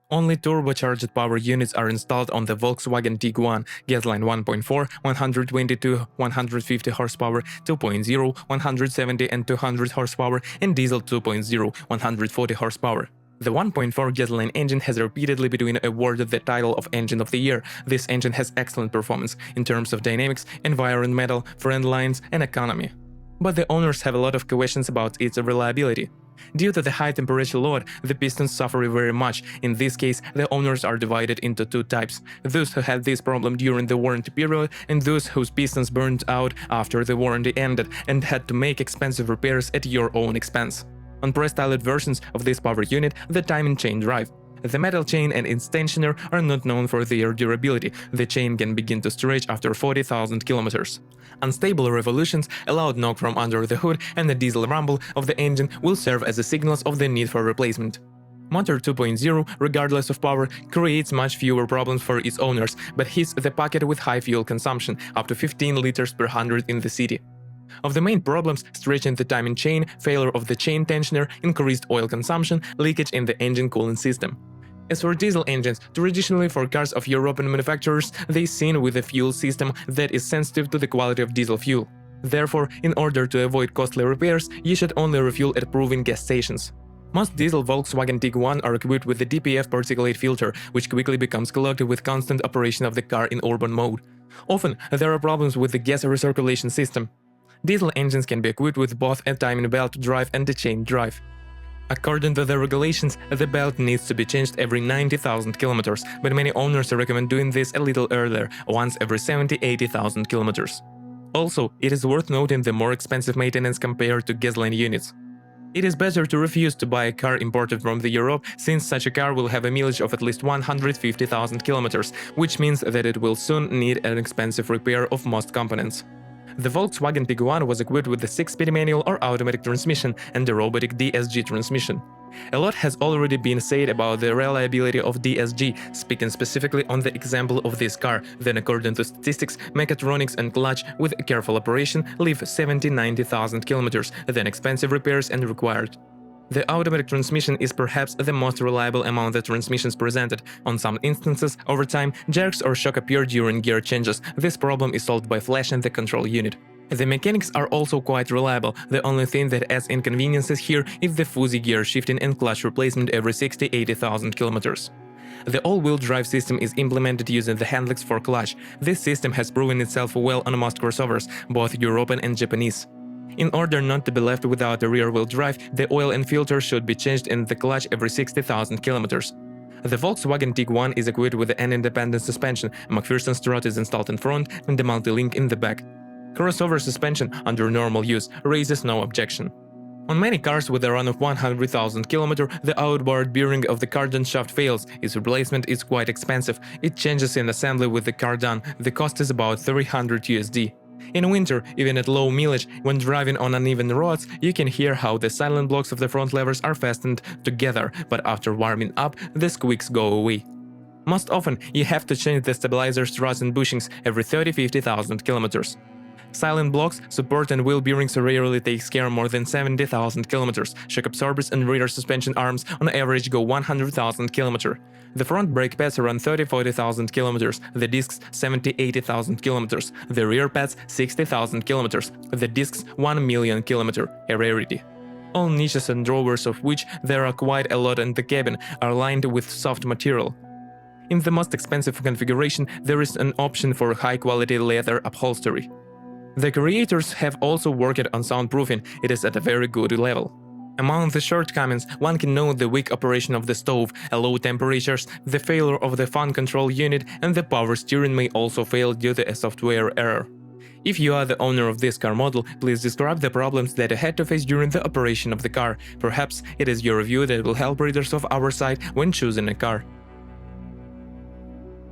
Only turbocharged power units are installed on the Volkswagen Tiguan, gasoline 1.4, 122, 150 horsepower, 2.0, 170 and 200 horsepower, and diesel 2.0, 140 horsepower. The 1.4 gasoline engine has repeatedly been awarded the title of Engine of the Year. This engine has excellent performance in terms of dynamics, environmental, friendly lines, and economy. But the owners have a lot of questions about its reliability. Due to the high temperature load, the pistons suffer very much. In this case, the owners are divided into two types: those who had this problem during the warranty period and those whose pistons burned out after the warranty ended and had to make expensive repairs at your own expense. On pre-styled versions of this power unit, the timing chain drive. The metal chain and its tensioner are not known for their durability. The chain can begin to stretch after 40,000 kilometers. Unstable revolutions, a loud knock from under the hood, and the diesel rumble of the engine will serve as signals of the need for replacement. Motor 2.0, regardless of power, creates much fewer problems for its owners, but hits the pocket with high fuel consumption, up to 15 liters per 100 in the city. Of the main problems, stretching the timing chain, failure of the chain tensioner, increased oil consumption, leakage in the engine cooling system. As for diesel engines, traditionally for cars of European manufacturers, they seen with a fuel system that is sensitive to the quality of diesel fuel. Therefore, in order to avoid costly repairs, you should only refuel at proven gas stations. Most diesel Volkswagen Tiguan are equipped with the Dpf Particulate Filter, which quickly becomes clogged with constant operation of the car in urban mode. Often, there are problems with the gas recirculation system. Diesel engines can be equipped with both a timing belt drive and a chain drive. According to the regulations, the belt needs to be changed every 90,000 kilometers, but many owners recommend doing this a little earlier, once every 70,000–80,000 kilometers. Also, it is worth noting the more expensive maintenance compared to gasoline units. It is better to refuse to buy a car imported from Europe, since such a car will have a mileage of at least 150,000 kilometers, which means that it will soon need an expensive repair of most components. The Volkswagen Tiguan was equipped with the 6-speed manual or automatic transmission and the robotic DSG transmission. A lot has already been said about the reliability of DSG, speaking specifically on the example of this car, then according to statistics, mechatronics and clutch with careful operation live 70–90,000 kilometers, then expensive repairs and required. The automatic transmission is perhaps the most reliable among the transmissions presented. On some instances, over time, jerks or shock appear during gear changes. This problem is solved by flashing the control unit. The mechanics are also quite reliable. The only thing that adds inconveniences here is the fuzzy gear shifting and clutch replacement every 60–80,000 kilometers. The all-wheel drive system is implemented using the handlings for clutch. This system has proven itself well on most crossovers, both European and Japanese. In order not to be left without a rear-wheel drive, the oil and filter should be changed in the clutch every 60,000 kilometers. The Volkswagen Tiguan is equipped with an independent suspension, a McPherson strut is installed in front and a multi-link in the back. Crossover suspension under normal use raises no objection. On many cars with a run of 100,000 km, the outboard bearing of the cardan shaft fails. Its replacement is quite expensive. It changes in assembly with the cardan. The cost is about $300 USD. In winter, even at low mileage, when driving on uneven roads, you can hear how the silent blocks of the front levers are fastened together, but after warming up, the squeaks go away. Most often, you have to change the stabilizer struts and bushings every 30–50,000 kilometers. Silent blocks, support and wheel bearings rarely takes care more than 70,000 kilometers. Shock absorbers and rear suspension arms on average go 100,000 kilometers. The front brake pads run 30–40,000 kilometers, the discs 70–80,000 kilometers, the rear pads 60,000 kilometers, the discs 1 million kilometers, a rarity. All niches and drawers, of which there are quite a lot in the cabin, are lined with soft material. In the most expensive configuration, there is an option for high-quality leather upholstery. The creators have also worked on soundproofing. It is at a very good level. Among the shortcomings, one can note the weak operation of the stove, low temperatures, the failure of the fan control unit, and the power steering may also fail due to a software error. If you are the owner of this car model, please describe the problems that you had to face during the operation of the car. Perhaps it is your review that will help readers of our site when choosing a car.